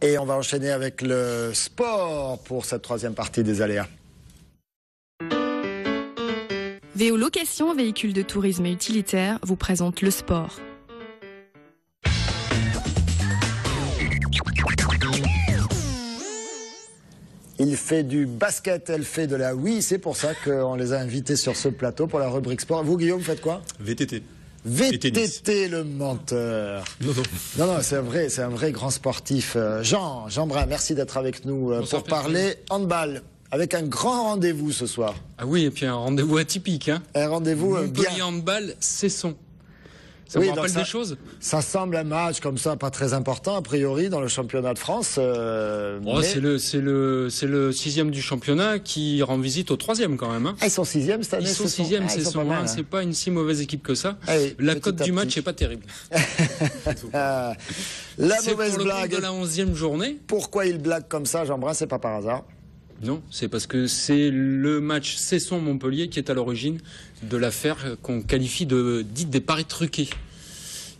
Et on va enchaîner avec le sport pour cette troisième partie des aléas. VO Location, véhicule de tourisme et utilitaire, vous présente le sport. Il fait du basket, elle fait de la Wii. C'est pour ça qu'on les a invités sur ce plateau pour la rubrique sport. Vous, Guillaume, faites quoi? VTT. VTT, le menteur. Non, c'est un vrai grand sportif. Jean Brun, merci d'être avec nous pour parler handball. Avec un grand rendez-vous ce soir. Ah oui, et puis un rendez-vous atypique. Hein. Un rendez-vous bien. Montpellier handball, Cesson. Ça vous rappelle des choses? Ça semble un match comme ça, pas très important, a priori, dans le championnat de France. Mais... C'est le 6e du championnat qui rend visite au 3e quand même. Hein. Ah, ils sont 6e cette année? Ils sont 6e, c'est pas une si mauvaise équipe que ça. Allez, la cote du match n'est pas terrible. La mauvaise blague. De la 11e journée. Pourquoi il blague comme ça, Jean Brun? C'est pas par hasard. Non, c'est parce que c'est le match Cesson-Montpellier qui est à l'origine de l'affaire qu'on qualifie dite des paris truqués,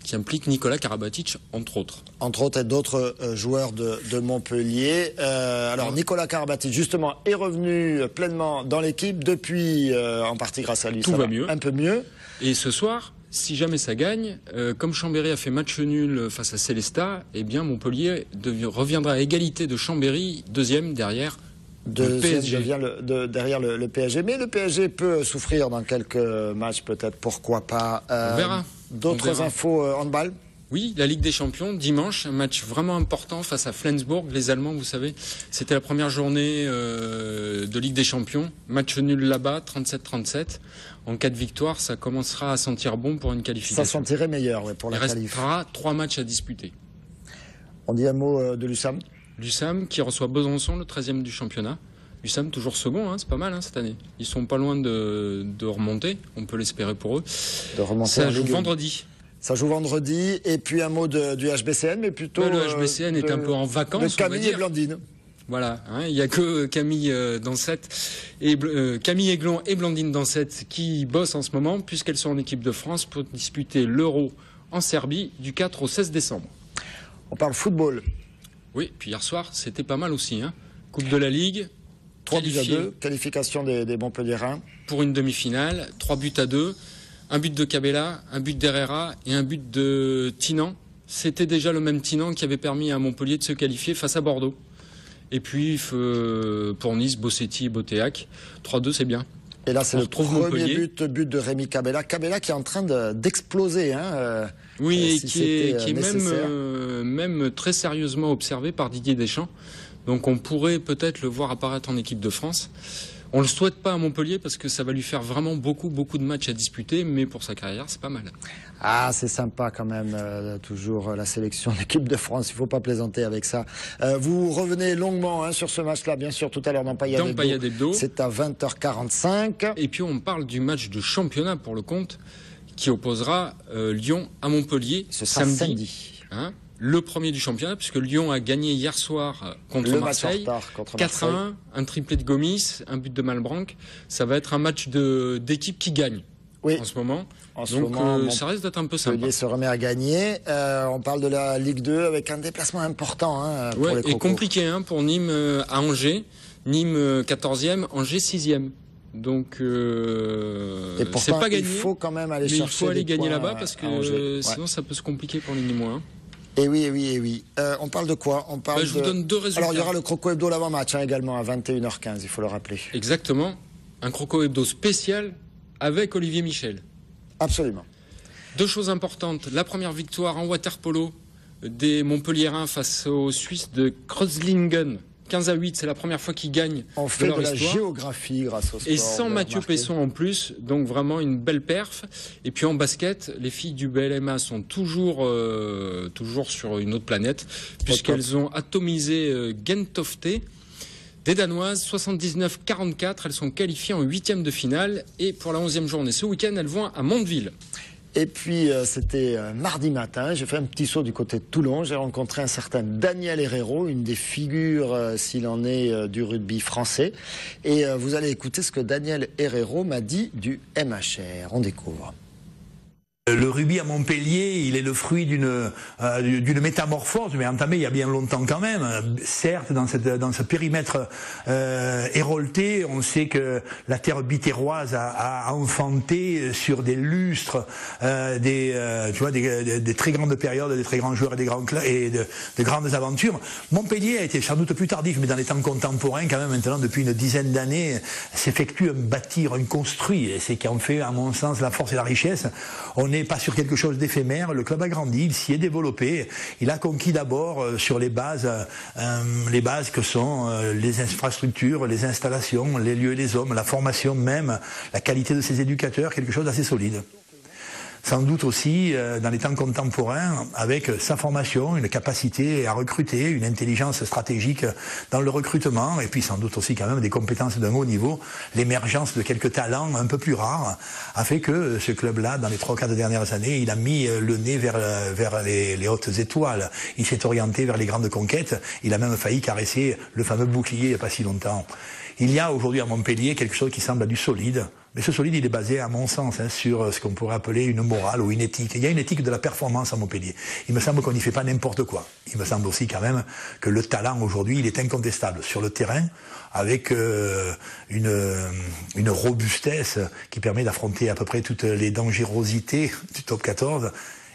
qui implique Nicolas Karabatic, entre autres. Entre autres, et d'autres joueurs de Montpellier. Nicolas Karabatic, justement, est revenu pleinement dans l'équipe depuis, en partie grâce à lui. Tout va mieux. Un peu mieux. Et ce soir, si jamais ça gagne, comme Chambéry a fait match nul face à Célestat, eh bien Montpellier reviendra à égalité de Chambéry, deuxième derrière le PSG. Derrière le PSG. Mais le PSG peut souffrir dans quelques matchs, peut-être. Pourquoi pas. On verra. D'autres infos handball? Oui, la Ligue des Champions, dimanche, un match vraiment important face à Flensburg. Les Allemands, vous savez, c'était la première journée de Ligue des Champions. Match nul là-bas, 37-37. En cas de victoire, ça commencera à sentir bon pour une qualification. Ça sentirait meilleur, ouais, pour la qualif. Il restera 3 matchs à disputer. On dit un mot de l'USAM? L'USAM qui reçoit Besançon, le 13e du championnat. l'USAM toujours second, hein, c'est pas mal cette année. Ils sont pas loin de remonter, on peut l'espérer pour eux. De remonter. Ça joue vendredi. Ça joue vendredi, et puis un mot du HBCN, mais plutôt... Le HBCN est un peu en vacances, de Camille et Blandine. Voilà, hein, il n'y a que Camille Dansette et Camille Aiglon et Blandine Dansette qui bossent en ce moment, puisqu'elles sont en équipe de France pour disputer l'Euro en Serbie du 4 au 16 décembre. On parle football. Oui, puis hier soir, c'était pas mal aussi. Hein. Coupe de la Ligue. 3-2, qualification des Montpelliérains. Pour une demi-finale, 3-2. Un but de Cabella, un but d'Herrera et un but de Tinan. C'était déjà le même Tinan qui avait permis à Montpellier de se qualifier face à Bordeaux. Et puis, pour Nice, Bossetti et Botéac, 3-2, c'est bien. Et là, c'est le premier but de Rémi Cabella. Cabella qui est en train d'exploser. Oui, et qui est même très sérieusement observé par Didier Deschamps. Donc on pourrait peut-être le voir apparaître en équipe de France. On ne le souhaite pas à Montpellier parce que ça va lui faire vraiment beaucoup de matchs à disputer, mais pour sa carrière, c'est pas mal. Ah, c'est sympa quand même, toujours la sélection de l'équipe de France, il ne faut pas plaisanter avec ça. Vous revenez longuement sur ce match-là, bien sûr, tout à l'heure dans Payade Hebdo. C'est à 20h45. Et puis on parle du match de championnat pour le compte qui opposera Lyon à Montpellier. Ce sera samedi. Le premier du championnat, puisque Lyon a gagné hier soir contre Marseille, 4-1, un triplé de Gomis, un but de Malbranc. Ça va être un match d'équipe qui gagne en ce moment. Donc ça reste d'être un peu sympa. Montpellier se remet à gagner. On parle de la Ligue 2 avec un déplacement important pour les Crocos. Et compliqué pour Nîmes à Angers. Nîmes 14e, Angers 6e. Donc c'est pas gagné. Il faut quand même aller chercher. Il faut aller gagner là-bas parce que sinon ça peut se compliquer pour les Nîmois. Et oui. On parle de quoi? Je vous donne 2 résultats. Alors il y aura le Croco Hebdo l'avant-match également à 21h15, il faut le rappeler. Exactement. Un Croco Hebdo spécial avec Olivier Michel. Absolument. 2 choses importantes. La première victoire en water-polo des Montpelliérains face aux Suisses de Kreuzlingen. 15-8, c'est la première fois qu'ils gagnent. On fait de la géographie grâce au sport. Et sans Mathieu Pesson en plus, donc vraiment une belle perf. Et puis en basket, les filles du BLMA sont toujours sur une autre planète, puisqu'elles ont atomisé Gentofte. Des Danoises, 79-44, elles sont qualifiées en 8e de finale. Et pour la 11e journée ce week-end, elles vont à Mondeville. Et puis, c'était mardi matin, j'ai fait un petit saut du côté de Toulon, j'ai rencontré un certain Daniel Herrero, une des figures, s'il en est, du rugby français. Et vous allez écouter ce que Daniel Herrero m'a dit du MHR. On découvre. Le rugby à Montpellier, il est le fruit d'une métamorphose, mais entamée il y a bien longtemps quand même. Certes, dans ce périmètre hérolté, on sait que la terre bitéroise a enfanté sur des lustres des très grandes périodes, des très grands joueurs et de grandes aventures. Montpellier a été sans doute plus tardif, mais dans les temps contemporains, quand même maintenant depuis une dizaine d'années, s'effectue un bâtir, un construit, et c'est qui en fait, à mon sens, la force et la richesse. On n'est pas sur quelque chose d'éphémère, le club a grandi, il s'y est développé, il a conquis d'abord sur les bases que sont les infrastructures, les installations, les lieux et les hommes, la formation même, la qualité de ses éducateurs, quelque chose d'assez solide. Sans doute aussi, dans les temps contemporains, avec sa formation, une capacité à recruter, une intelligence stratégique dans le recrutement, et puis sans doute aussi quand même des compétences d'un haut niveau, l'émergence de quelques talents un peu plus rares, a fait que ce club-là, dans les 3 ou 4 dernières années, il a mis le nez vers les hautes étoiles. Il s'est orienté vers les grandes conquêtes, il a même failli caresser le fameux bouclier il n'y a pas si longtemps. Il y a aujourd'hui à Montpellier quelque chose qui semble à du solide, mais ce solide il est basé à mon sens sur ce qu'on pourrait appeler une morale ou une éthique. Il y a une éthique de la performance à Montpellier. Il me semble qu'on n'y fait pas n'importe quoi. Il me semble aussi quand même que le talent aujourd'hui il est incontestable sur le terrain, avec une robustesse qui permet d'affronter à peu près toutes les dangerosités du top 14.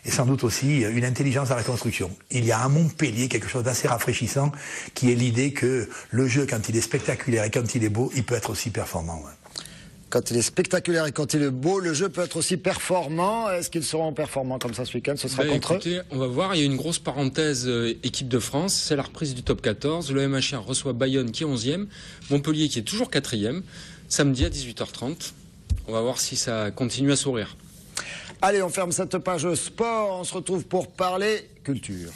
Et sans doute aussi une intelligence à la construction. Il y a à Montpellier quelque chose d'assez rafraîchissant, qui est l'idée que le jeu, quand il est spectaculaire et quand il est beau, il peut être aussi performant. Ouais. Quand il est spectaculaire et quand il est beau, le jeu peut être aussi performant. Est-ce qu'ils seront performants comme ça ce week-end? Ce sera contre eux? On va voir, il y a une grosse parenthèse équipe de France, c'est la reprise du top 14. Le MHR reçoit Bayonne qui est 11e, Montpellier qui est toujours 4e, samedi à 18h30. On va voir si ça continue à sourire. Allez, on ferme cette page sport, on se retrouve pour parler culture.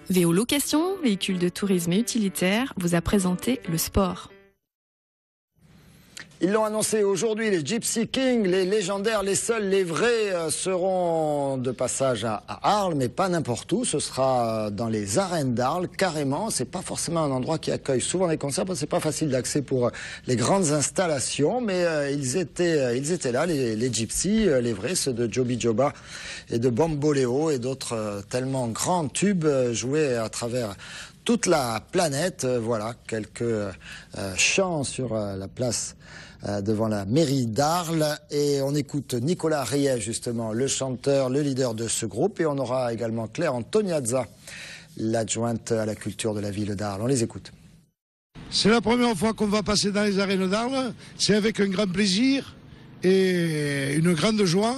VO Location, véhicule de tourisme et utilitaire, vous a présenté le sport. Ils l'ont annoncé aujourd'hui, les Gypsy Kings, les légendaires, les seuls, les vrais seront de passage à Arles, mais pas n'importe où. Ce sera dans les arènes d'Arles, carrément. C'est pas forcément un endroit qui accueille souvent les concerts, parce que c'est pas facile d'accès pour les grandes installations, mais ils étaient là, les Gypsy, les vrais, ceux de Joby Joba et de Bamboleo et d'autres tellement grands tubes joués à travers toute la planète. Voilà, quelques chants sur la place devant la mairie d'Arles, et on écoute Nicolas Riet, justement, le chanteur, le leader de ce groupe, et on aura également Claire Antoniazza, l'adjointe à la culture de la ville d'Arles. On les écoute. C'est la première fois qu'on va passer dans les arènes d'Arles, c'est avec un grand plaisir et une grande joie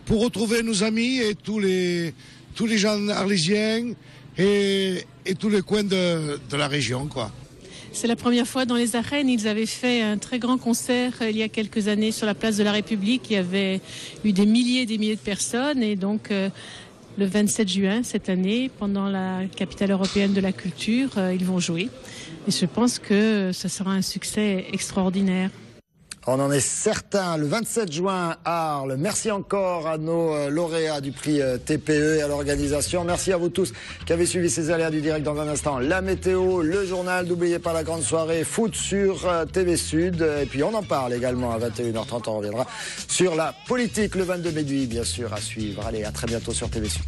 pour retrouver nos amis et tous les gens arlésiens et tous les coins de la région, quoi. C'est la première fois dans les arènes. Ils avaient fait un très grand concert il y a quelques années sur la place de la République. Il y avait eu des milliers de personnes. Et donc, le 27 juin, cette année, pendant la capitale européenne de la culture, ils vont jouer. Et je pense que ce sera un succès extraordinaire. On en est certain, le 27 juin à Arles. Merci encore à nos lauréats du prix TPE et à l'organisation. Merci à vous tous qui avez suivi ces aléas du direct. Dans un instant, la météo, le journal. N'oubliez pas la grande soirée foot sur TV Sud. Et puis on en parle également à 21h30. On reviendra sur la politique le 22 mai, bien sûr, à suivre. Allez, à très bientôt sur TV Sud.